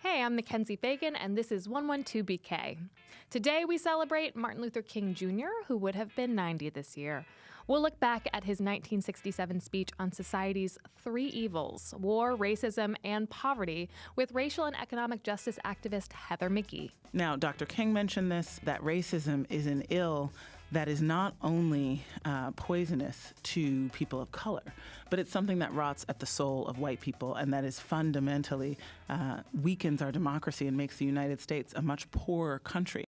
Hey, I'm MacKenzie Fegan, and this is 112BK. Today we celebrate Martin Luther King Jr., who would have been 90 this year. We'll look back at his 1967 speech on society's three evils, war, racism, and poverty, with racial and economic justice activist Heather McGhee. Now, Dr. King mentioned this, that racism is an ill that is not only poisonous to people of color, but it's something that rots at the soul of white people and that is fundamentally weakens our democracy and makes the United States a much poorer country.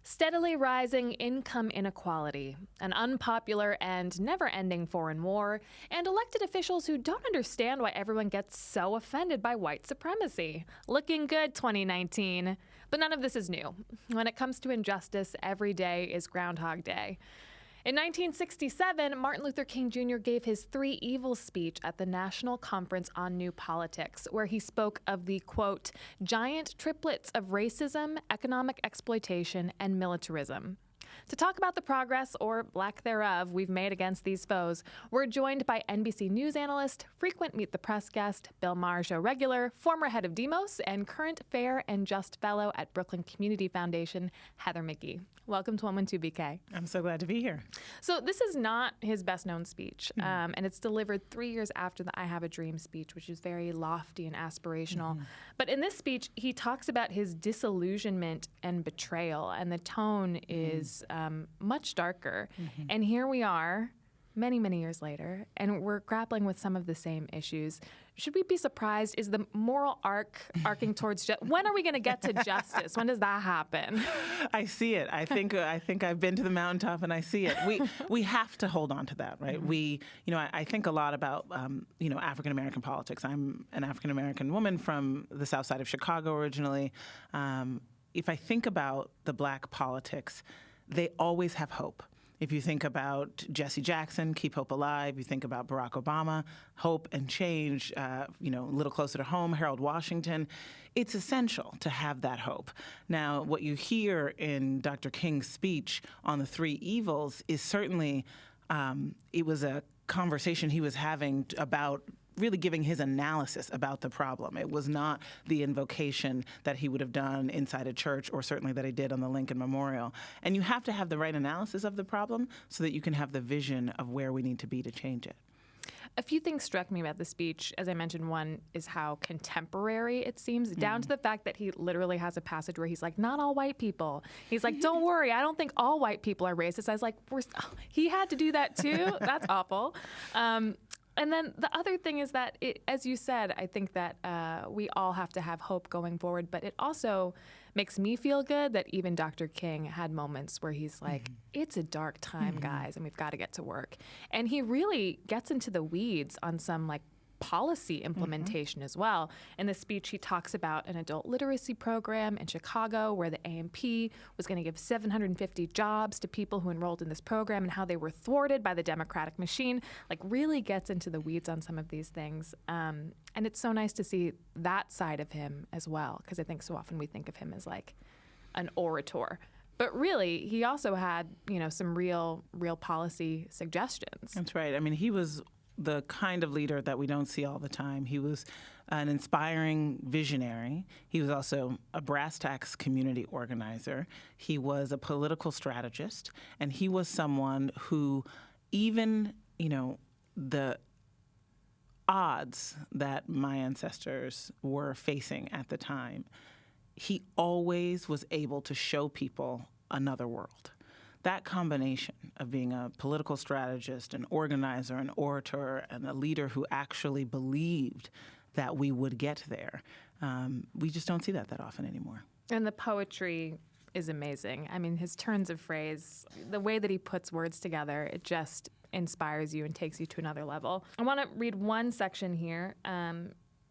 Steadily rising income inequality, an unpopular and never-ending foreign war, and elected officials who don't understand why everyone gets so offended by white supremacy. Looking good, 2019. But none of this is new. When it comes to injustice, every day is Groundhog Day. In 1967, Martin Luther King Jr. gave his Three Evils speech at the National Conference on New Politics, where he spoke of the, quote, giant triplets of racism, economic exploitation, and militarism. To talk about the progress, or lack thereof, we've made against these foes, we're joined by NBC News analyst, frequent Meet the Press guest, Bill Maher Show regular, former head of Demos, and current Fair and Just Fellow at Brooklyn Community Foundation, Heather McGhee. Welcome to 112BK. I'm so glad to be here. So this is not his best-known speech, and it's delivered 3 years after the I Have a Dream speech, which is very lofty and aspirational. But in this speech, he talks about his disillusionment and betrayal, and the tone is much darker. And here we are, many, many years later, and we're grappling with some of the same issues. Should we be surprised? Is the moral arc arcing towards when are we going to get to justice? When does that happen? I see it. I think I've been to the mountaintop and I see it. We have to hold on to that, right? I think a lot about African American politics. I'm an African American woman from the South Side of Chicago originally. If I think about the black politics, they always have hope. If you think about Jesse Jackson, Keep Hope Alive, you think about Barack Obama, hope and change, a little closer to home, Harold Washington, it's essential to have that hope. Now, what you hear in Dr. King's speech on the three evils is certainly, it was a conversation he was having about really giving his analysis about the problem. It was not the invocation that he would have done inside a church or certainly that he did on the Lincoln Memorial. And you have to have the right analysis of the problem so that you can have the vision of where we need to be to change it. A few things struck me about the speech. As I mentioned, one is how contemporary it seems, down to the fact that he literally has a passage where he's like, not all white people. He's like, don't worry, I don't think all white people are racist. I was like, he had to do that too? That's awful. And then the other thing is that, as you said, I think that we all have to have hope going forward, but it also makes me feel good that even Dr. King had moments where he's like, it's a dark time, guys, and we've got to get to work. And he really gets into the weeds on some, policy implementation as well. In the speech, he talks about an adult literacy program in Chicago where the AMP was going to give 750 jobs to people who enrolled in this program and how they were thwarted by the Democratic machine, really gets into the weeds on some of these things. And it's so nice to see that side of him as well, because I think so often we think of him as an orator. But really, he also had, some real policy suggestions. That's right. I mean, he was the kind of leader that we don't see all the time. He was an inspiring visionary. He was also a brass tacks community organizer. He was a political strategist, and he was someone who even, the odds that my ancestors were facing at the time, he always was able to show people another world. That combination of being a political strategist, an organizer, an orator, and a leader who actually believed that we would get there, we just don't see that often anymore. And the poetry is amazing. I mean, his turns of phrase, the way that he puts words together, it just inspires you and takes you to another level. I want to read one section here.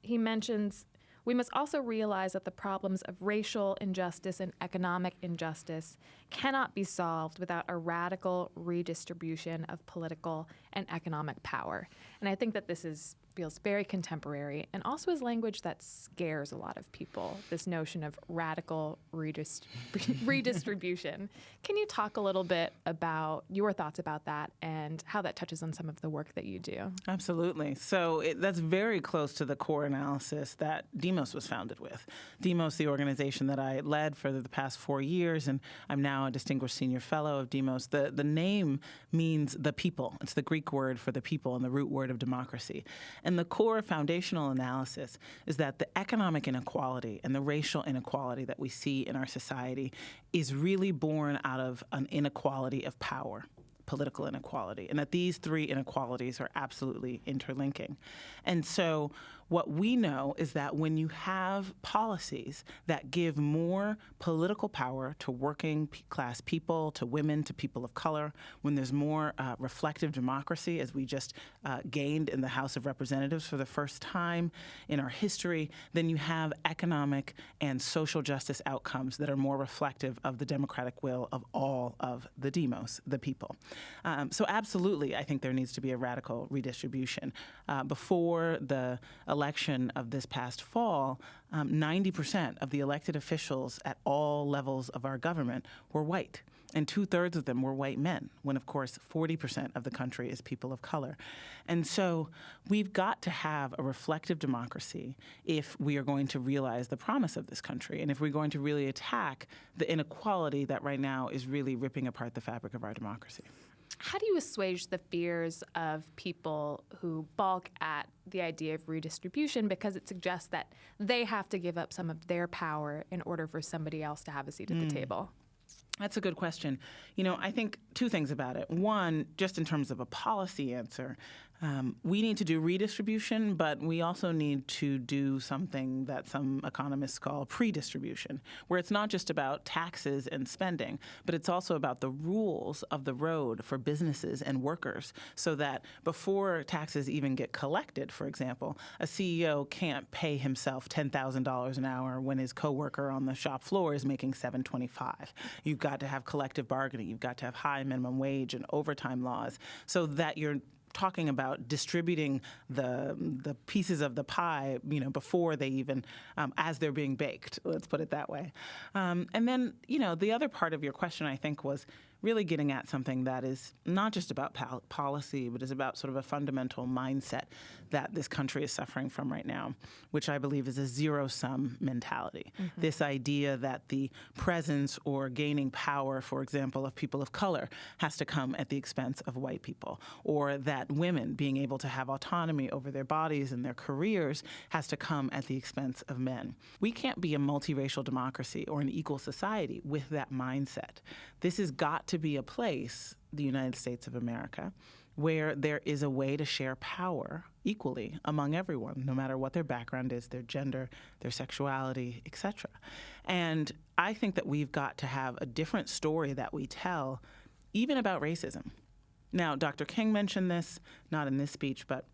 He mentions, We must also realize that the problems of racial injustice and economic injustice cannot be solved without a radical redistribution of political and economic power. And I think that this feels very contemporary and also is language that scares a lot of people, this notion of radical redistribution. Can you talk a little bit about your thoughts about that and how that touches on some of the work that you do? Absolutely. So that's very close to the core analysis that Demos was founded with. Demos, the organization that I led for the past 4 years, and I'm now a distinguished senior fellow of Demos. The name means the people. It's the Greek word for the people and the root word of democracy. And the core foundational analysis is that the economic inequality and the racial inequality that we see in our society is really born out of an inequality of power, political inequality, and that these three inequalities are absolutely interlinking. And so what we know is that when you have policies that give more political power to working class people, to women, to people of color, when there's more reflective democracy, as we just gained in the House of Representatives for the first time in our history, then you have economic and social justice outcomes that are more reflective of the democratic will of all of the demos, the people. So absolutely, I think there needs to be a radical redistribution. Before the election of this past fall, 90% of the elected officials at all levels of our government were white. And 2/3 of them were white men, when, of course, 40% of the country is people of color. And so we've got to have a reflective democracy if we are going to realize the promise of this country and if we're going to really attack the inequality that right now is really ripping apart the fabric of our democracy. How do you assuage the fears of people who balk at the idea of redistribution because it suggests that they have to give up some of their power in order for somebody else to have a seat at the table? That's a good question. I think two things about it. One, just in terms of a policy answer, we need to do redistribution, but we also need to do something that some economists call pre-distribution, where it's not just about taxes and spending, but it's also about the rules of the road for businesses and workers, so that before taxes even get collected, for example, a CEO can't pay himself $10,000 an hour when his coworker on the shop floor is making $725. You've got to have collective bargaining. You've got to have high minimum wage and overtime laws so that you're talking about distributing the pieces of the pie, before they even, as they're being baked, let's put it that way. And then, the other part of your question, I think, was really getting at something that is not just about policy, but is about sort of a fundamental mindset that this country is suffering from right now, which I believe is a zero-sum mentality. Mm-hmm. This idea that the presence or gaining power, for example, of people of color has to come at the expense of white people, or that women being able to have autonomy over their bodies and their careers has to come at the expense of men. We can't be a multiracial democracy or an equal society with that mindset. This has got to be a place, the United States of America, where there is a way to share power equally among everyone, no matter what their background is, their gender, their sexuality, etc. And I think that we've got to have a different story that we tell, even about racism. Now, Dr. King mentioned this, not in this speech, but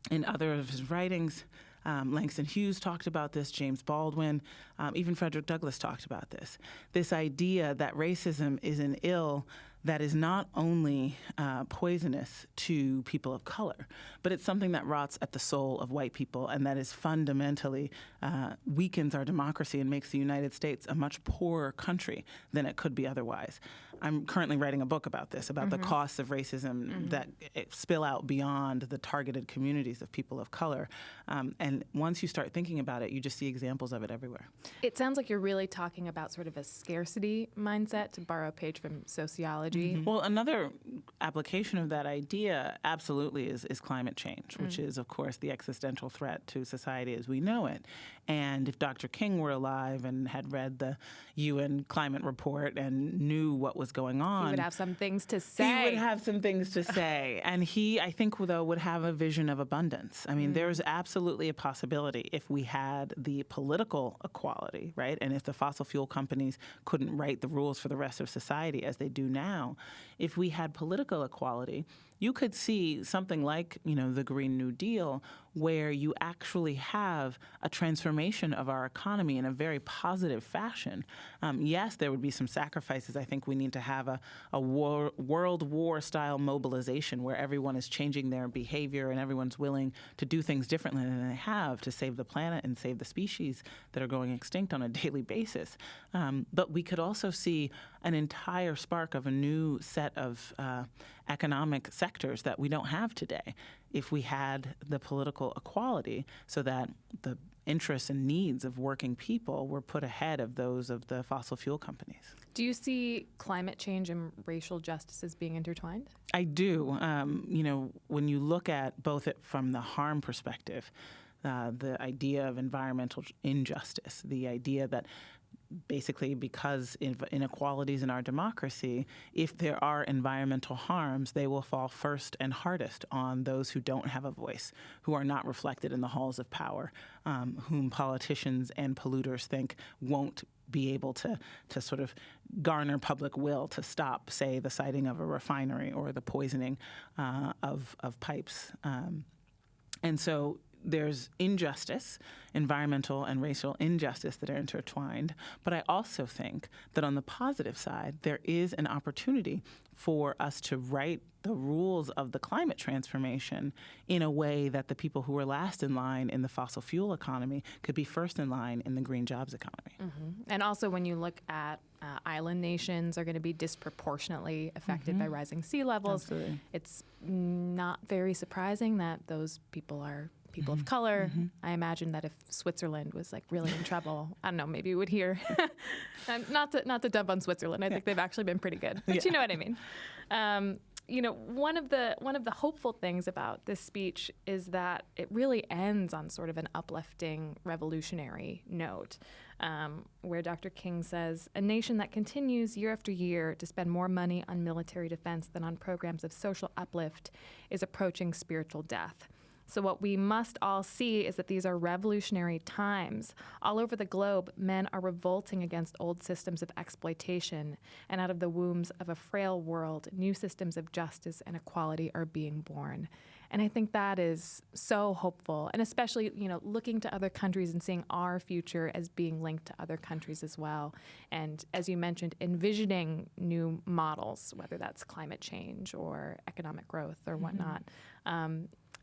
in other of his writings. Langston Hughes talked about this, James Baldwin, even Frederick Douglass talked about this. This idea that racism is an ill that is not only poisonous to people of color, but it's something that rots at the soul of white people and that is fundamentally weakens our democracy and makes the United States a much poorer country than it could be otherwise. I'm currently writing a book about this, about the costs of racism that spill out beyond the targeted communities of people of color. And once you start thinking about it, you just see examples of it everywhere. It sounds like you're really talking about sort of a scarcity mindset, to borrow a page from sociology. Well, another application of that idea absolutely is climate change, which is, of course, the existential threat to society as we know it. And if Dr. King were alive and had read the UN climate report and knew what was going on, he would have some things to say. He would have some things to say. And he, I think, though, would have a vision of abundance. I mean, there's absolutely a possibility if we had the political equality, right? And if the fossil fuel companies couldn't write the rules for the rest of society as they do now, if we had political equality, you could see something like, the Green New Deal, where you actually have a transformation of our economy in a very positive fashion. Yes, there would be some sacrifices. I think we need to have a World War-style mobilization where everyone is changing their behavior and everyone's willing to do things differently than they have to save the planet and save the species that are going extinct on a daily basis. But we could also see an entire spark of a new set of economic sectors that we don't have today if we had the political equality so that the interests and needs of working people were put ahead of those of the fossil fuel companies. Do you see climate change and racial justice as being intertwined? I do. When you look at both it from the harm perspective, the idea of environmental injustice, the idea that basically because of inequalities in our democracy, if there are environmental harms, they will fall first and hardest on those who don't have a voice, who are not reflected in the halls of power, whom politicians and polluters think won't be able to sort of garner public will to stop, say, the siting of a refinery or the poisoning of pipes. And so there's injustice, environmental and racial injustice that are intertwined. But I also think that on the positive side, there is an opportunity for us to write the rules of the climate transformation in a way that the people who were last in line in the fossil fuel economy could be first in line in the green jobs economy. Mm-hmm. And also when you look at island nations are going to be disproportionately affected by rising sea levels. Absolutely. It's not very surprising that those people are people of color. I imagine that if Switzerland was like really in trouble, I don't know, maybe we would hear. Not to dump on Switzerland. I think they've actually been pretty good, but you know what I mean. One of the hopeful things about this speech is that it really ends on sort of an uplifting, revolutionary note, where Dr. King says, "A nation that continues year after year to spend more money on military defense than on programs of social uplift is approaching spiritual death." So what we must all see is that these are revolutionary times. All over the globe, men are revolting against old systems of exploitation, and out of the wombs of a frail world, new systems of justice and equality are being born. And I think that is so hopeful, and especially, looking to other countries and seeing our future as being linked to other countries as well. And as you mentioned, envisioning new models, whether that's climate change or economic growth or whatnot,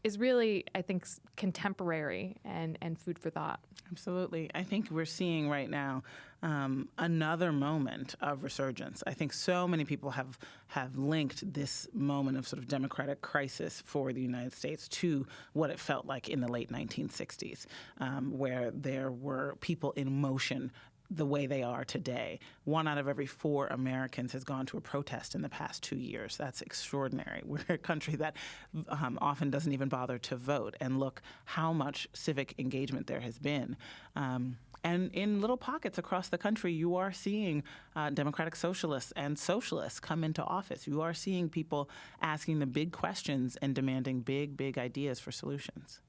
is really, I think, contemporary and food for thought. Absolutely. I think we're seeing right now another moment of resurgence. I think so many people have linked this moment of sort of democratic crisis for the United States to what it felt like in the late 1960s, where there were people in motion the way they are today. 1 out of every 4 Americans has gone to a protest in the past 2 years. That's extraordinary. We're a country that often doesn't even bother to vote. And look how much civic engagement there has been. And in little pockets across the country, you are seeing democratic socialists and socialists come into office. You are seeing people asking the big questions and demanding big, big ideas for solutions.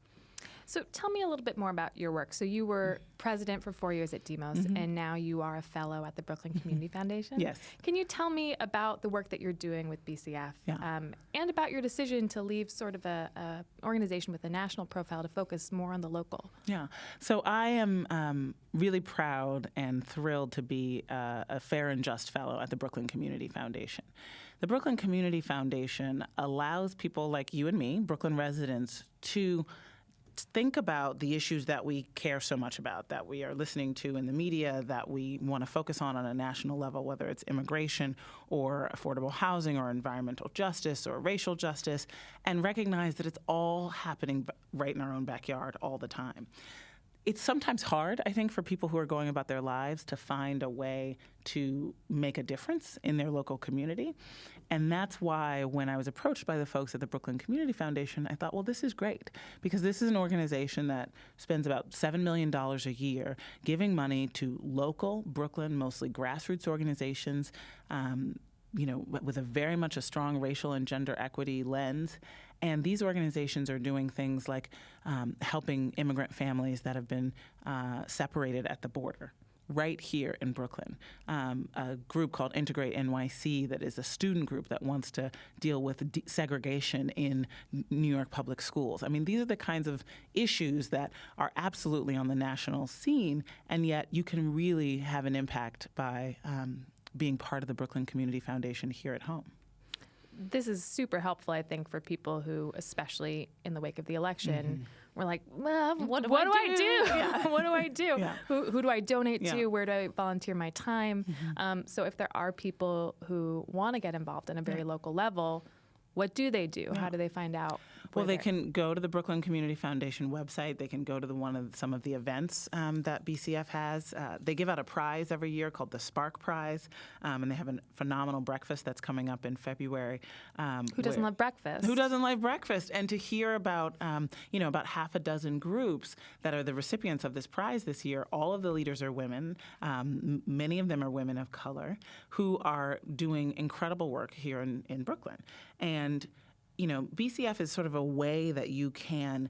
So tell me a little bit more about your work. So you were president for 4 years at Demos, and now you are a fellow at the Brooklyn Community Foundation. Yes. Can you tell me about the work that you're doing with BCF and about your decision to leave sort of a organization with a national profile to focus more on the local? Yeah. So I am really proud and thrilled to be a fair and just fellow at the Brooklyn Community Foundation. The Brooklyn Community Foundation allows people like you and me, Brooklyn residents, to think about the issues that we care so much about, that we are listening to in the media, that we want to focus on a national level, whether it's immigration or affordable housing or environmental justice or racial justice, and recognize that it's all happening right in our own backyard all the time. It's sometimes hard, I think, for people who are going about their lives to find a way to make a difference in their local community. And that's why when I was approached by the folks at the Brooklyn Community Foundation, I thought, well, this is great, because this is an organization that spends about $7 million a year giving money to local Brooklyn, mostly grassroots organizations, with a very much a strong racial and gender equity lens. And these organizations are doing things like helping immigrant families that have been separated at the border, right here in Brooklyn. A group called Integrate NYC that is a student group that wants to deal with segregation in New York public schools. I mean, these are the kinds of issues that are absolutely on the national scene, and yet you can really have an impact by being part of the Brooklyn Community Foundation here at home. This is super helpful, I think, for people who, especially in the wake of the election, were like, well, what do I do? Yeah. What do I do? Yeah. Who do I donate to? Where do I volunteer my time? So if there are people who want to get involved on a very local level, what do they do? How do they find out? Well, they can go to the Brooklyn Community Foundation website. They can go to some of the events that BCF has. They give out a prize every year called the Spark Prize, and they have a phenomenal breakfast that's coming up in February. Who doesn't love breakfast? Who doesn't love breakfast? And to hear about, about half a dozen groups that are the recipients of this prize this year, all of the leaders are women. Many of them are women of color who are doing incredible work here in Brooklyn. And BCF is sort of a way that you can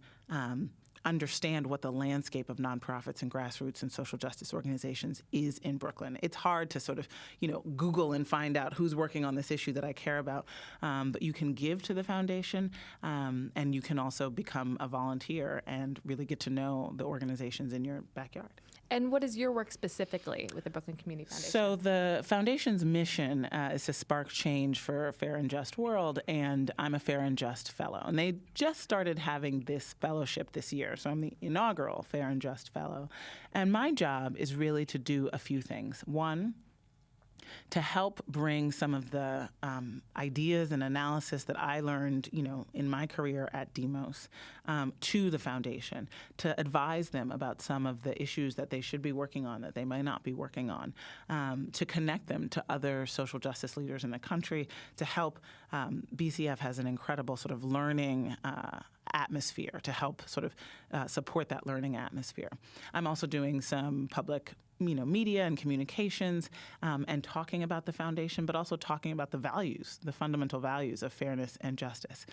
understand what the landscape of nonprofits and grassroots and social justice organizations is in Brooklyn. It's hard to sort of, Google and find out who's working on this issue that I care about, but you can give to the foundation, and you can also become a volunteer and really get to know the organizations in your backyard. And what is your work specifically with the Brooklyn Community Foundation? So the foundation's mission is to spark change for a fair and just world, and I'm a Fair and Just Fellow. And they just started having this fellowship this year, so I'm the inaugural Fair and Just Fellow. And my job is really to do a few things. One, to help bring some of the ideas and analysis that I learned, in my career at Demos to the foundation, to advise them about some of the issues that they should be working on that they might not be working on, to connect them to other social justice leaders in the country, to help. BCF has an incredible sort of learning atmosphere to help sort of support that learning atmosphere. I'm also doing some public media and communications, and talking about the foundation, but also talking about the values, the fundamental values of fairness and justice.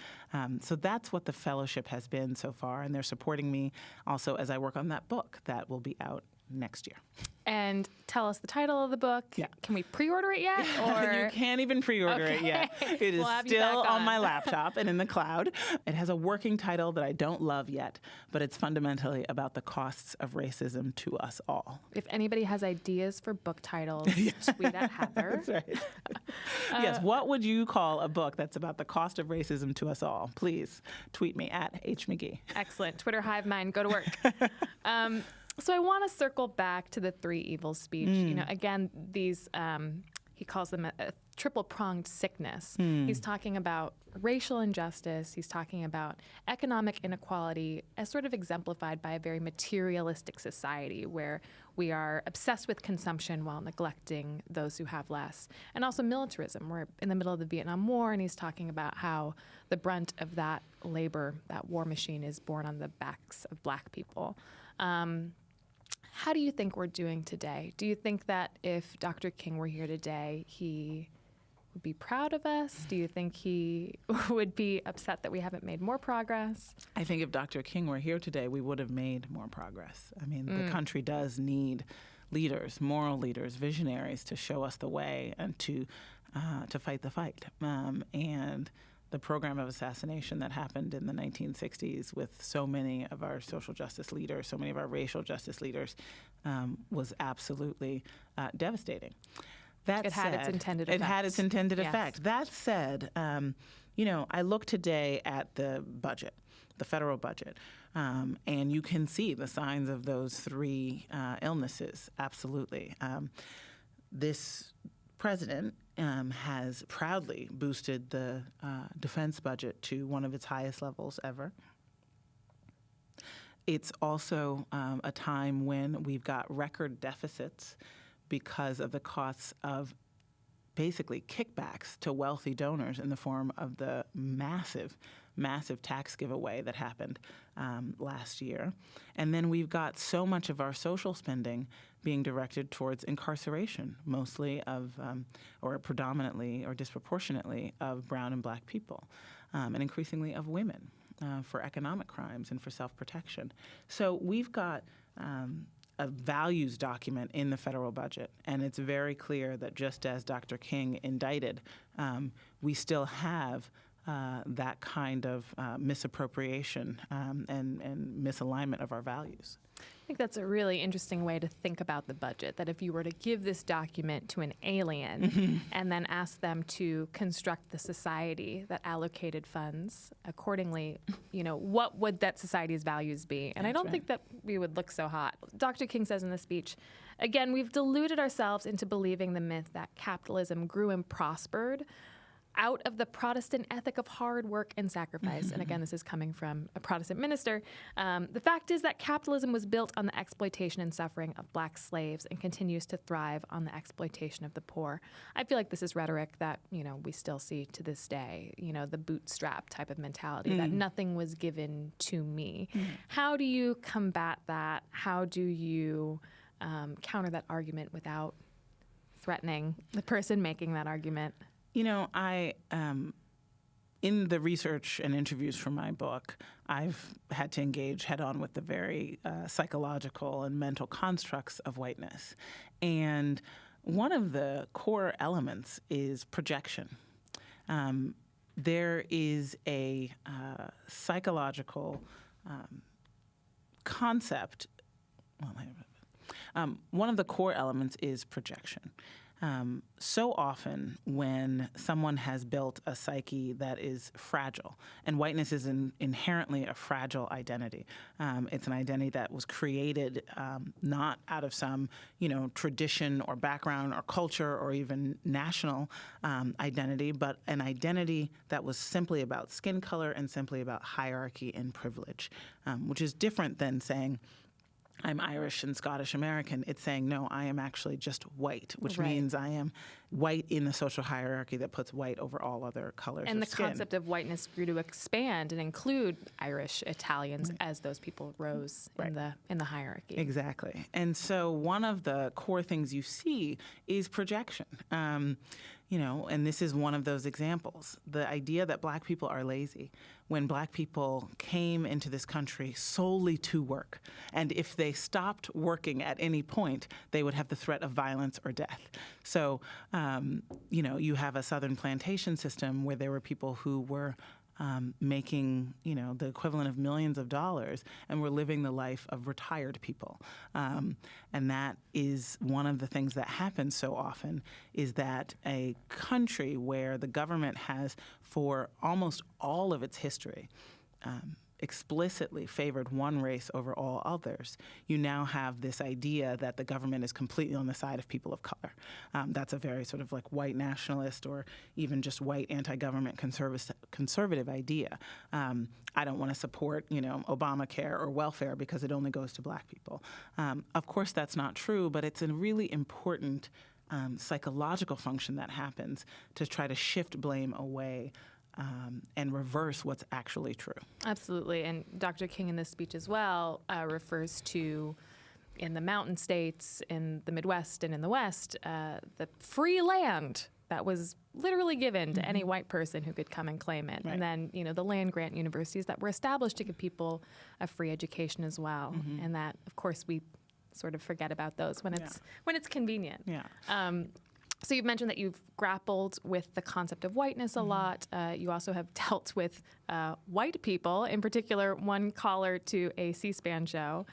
So that's what the fellowship has been so far, and they're supporting me also as I work on that book that will be out next year. And tell us the title of the book. Yeah. Can we pre-order it yet? Or you can't even pre-order it yet. It is still on my laptop and in the cloud. It has a working title that I don't love yet, but it's fundamentally about the costs of racism to us all. If anybody has ideas for book titles, tweet at Heather. That's right. Yes, what would you call a book that's about the cost of racism to us all? Please tweet me at McGhee. Excellent. Twitter hive mind. Go to work. So I want to circle back to the three evils speech. Again, these he calls them a triple-pronged sickness. He's talking about racial injustice. He's talking about economic inequality as sort of exemplified by a very materialistic society where we are obsessed with consumption while neglecting those who have less. And also militarism. We're in the middle of the Vietnam War, and he's talking about how the brunt of that labor, that war machine, is borne on the backs of Black people. How do you think we're doing today? Do you think that if Dr. King were here today, he would be proud of us? Do you think he would be upset that we haven't made more progress? I think if Dr. King were here today, we would have made more progress. I mean, the country does need leaders, moral leaders, visionaries to show us the way and to fight the fight. And the program of assassination that happened in the 1960s with so many of our social justice leaders, so many of our racial justice leaders, was absolutely devastating. It had its intended effect. It had its intended effect. That said, I look today at the budget, the federal budget, and you can see the signs of those three illnesses, absolutely. This president has proudly boosted the defense budget to one of its highest levels ever. It's also a time when we've got record deficits because of the costs of basically kickbacks to wealthy donors in the form of the massive tax giveaway that happened last year. And then we've got so much of our social spending being directed towards incarceration, mostly of, or predominantly or disproportionately of brown and Black people, and increasingly of women for economic crimes and for self-protection. So we've got a values document in the federal budget, and it's very clear that just as Dr. King indicted, we still have that kind of misappropriation and misalignment of our values. I think that's a really interesting way to think about the budget, that if you were to give this document to an alien and then ask them to construct the society that allocated funds accordingly, what would that society's values be? And I don't think that we would look so hot. Dr. King says in the speech, again, we've deluded ourselves into believing the myth that capitalism grew and prospered out of the Protestant ethic of hard work and sacrifice. And again, this is coming from a Protestant minister. The fact is that capitalism was built on the exploitation and suffering of black slaves and continues to thrive on the exploitation of the poor. I feel like this is rhetoric that, we still see to this day, the bootstrap type of mentality, that nothing was given to me. How do you combat that? How do you counter that argument without threatening the person making that argument? I, in the research and interviews for my book, I've had to engage head-on with the very psychological and mental constructs of whiteness. And one of the core elements is projection. There is a psychological concept. One of the core elements is projection. So often when someone has built a psyche that is fragile, and whiteness is inherently a fragile identity. It's an identity that was created not out of some, tradition or background or culture or even national identity, but an identity that was simply about skin color and simply about hierarchy and privilege, which is different than saying, I'm Irish and Scottish American. It's saying, no, I am actually just white, which means I am white in the social hierarchy that puts white over all other colors and of the skin. concept of whiteness grew to expand and include Irish, Italians as those people rose in the hierarchy. Exactly. And so one of the core things you see is projection. And this is one of those examples. The idea that black people are lazy, when black people came into this country solely to work, and if they stopped working at any point, they would have the threat of violence or death. So, you have a Southern plantation system where there were people who were making, the equivalent of millions of dollars, and we're living the life of retired people. And that is one of the things that happens so often, is that a country where the government has, for almost all of its history, explicitly favored one race over all others, you now have this idea that the government is completely on the side of people of color. That's a very sort of like white nationalist or even just white anti-government conservative idea. I don't want to support, Obamacare or welfare because it only goes to black people. Of course, that's not true, but it's a really important psychological function that happens to try to shift blame away and reverse what's actually true. Absolutely. And Dr. King in this speech as well refers to, in the mountain states, in the Midwest and in the West, the free land that was literally given to any white person who could come and claim it. Right. And then, the land grant universities that were established to give people a free education as well. And that, of course, we sort of forget about those when it's convenient. Yeah. So you've mentioned that you've grappled with the concept of whiteness a lot. You also have dealt with white people, in particular one caller to a C-SPAN show,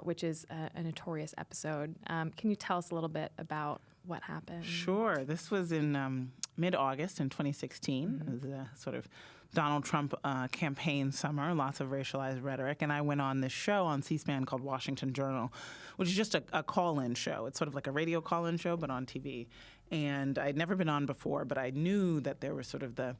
which is a notorious episode. Can you tell us a little bit about what happened? Sure. This was in mid-August in 2016. It was a sort of Donald Trump campaign summer, lots of racialized rhetoric, and I went on this show on C-SPAN called Washington Journal, which is just a call-in show. It's sort of like a radio call-in show, but on TV. And I'd never been on before, but I knew that there was sort of the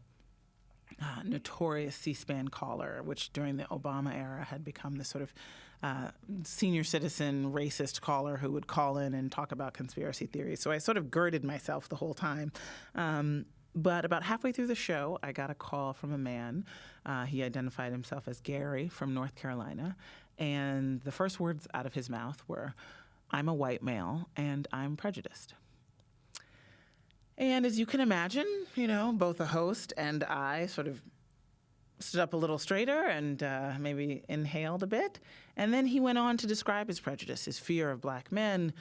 notorious C-SPAN caller, which during the Obama era had become this sort of senior citizen racist caller who would call in and talk about conspiracy theories. So I sort of girded myself the whole time. But about halfway through the show, I got a call from a man. He identified himself as Gary from North Carolina. And the first words out of his mouth were, "I'm a white male and I'm prejudiced." And as you can imagine, both the host and I sort of stood up a little straighter and maybe inhaled a bit. And then he went on to describe his prejudice, his fear of black men,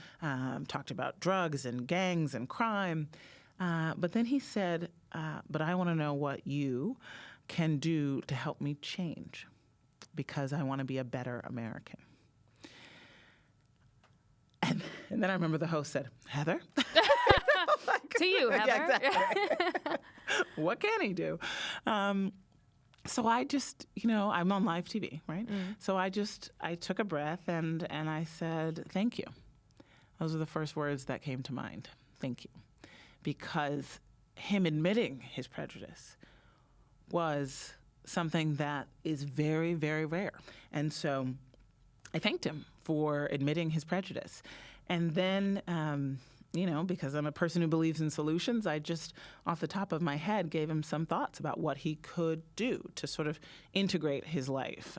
talked about drugs and gangs and crime. But then he said, but I want to know what you can do to help me change, because I want to be a better American. And then I remember the host said, Heather? To you, Heather. Yeah, exactly. What can he do? So I just, I'm on live TV, right? So I took a breath and I said, thank you. Those are the first words that came to mind. Thank you. Because him admitting his prejudice was something that is very, very rare. And so I thanked him for admitting his prejudice. And then, because I'm a person who believes in solutions, I just, off the top of my head, gave him some thoughts about what he could do to sort of integrate his life,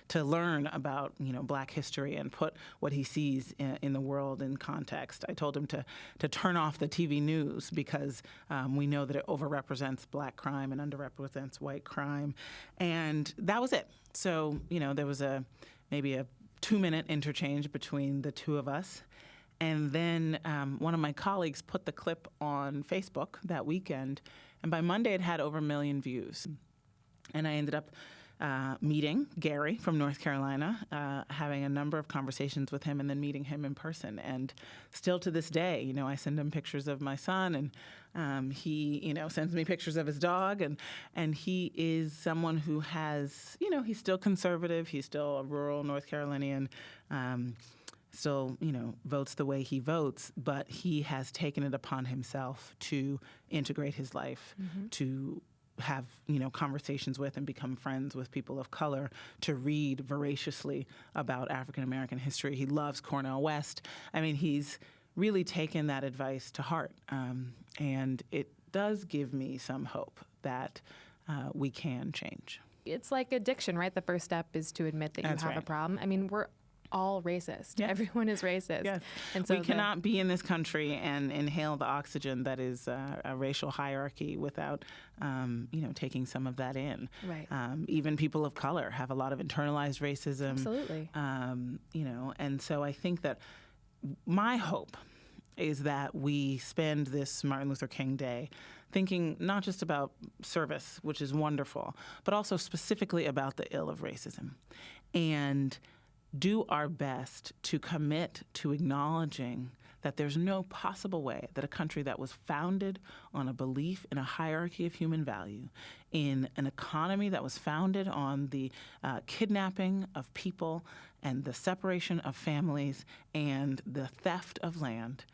to learn about, Black history and put what he sees in the world in context. I told him to turn off the TV news because we know that it overrepresents Black crime and underrepresents white crime. And that was it. So, there was maybe a 2-minute interchange between the two of us. And then one of my colleagues put the clip on Facebook that weekend, and by Monday it had over 1 million views. And I ended up meeting Gary from North Carolina, having a number of conversations with him, and then meeting him in person. And still to this day, I send him pictures of my son, and he, sends me pictures of his dog. And he is someone who has, he's still conservative. He's still a rural North Carolinian. Still, votes the way he votes, but he has taken it upon himself to integrate his life, to have, conversations with and become friends with people of color, to read voraciously about African American history. He loves Cornel West. I mean, he's really taken that advice to heart. And it does give me some hope that we can change. It's like addiction, right? The first step is to admit that you have a problem. I mean, we're all racist. Yes. Everyone is racist. Yes. And so we cannot be in this country and inhale the oxygen that is a racial hierarchy without, taking some of that in. Right. Even people of color have a lot of internalized racism. Absolutely. And so I think that my hope is that we spend this Martin Luther King Day thinking not just about service, which is wonderful, but also specifically about the ill of racism, and do our best to commit to acknowledging that there's no possible way that a country that was founded on a belief in a hierarchy of human value, in an economy that was founded on the kidnapping of people and the separation of families and the theft of land,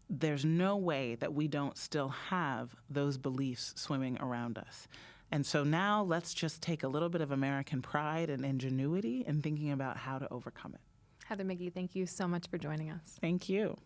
there's no way that we don't still have those beliefs swimming around us. And so now let's just take a little bit of American pride and ingenuity in thinking about how to overcome it. Heather McGhee, thank you so much for joining us. Thank you.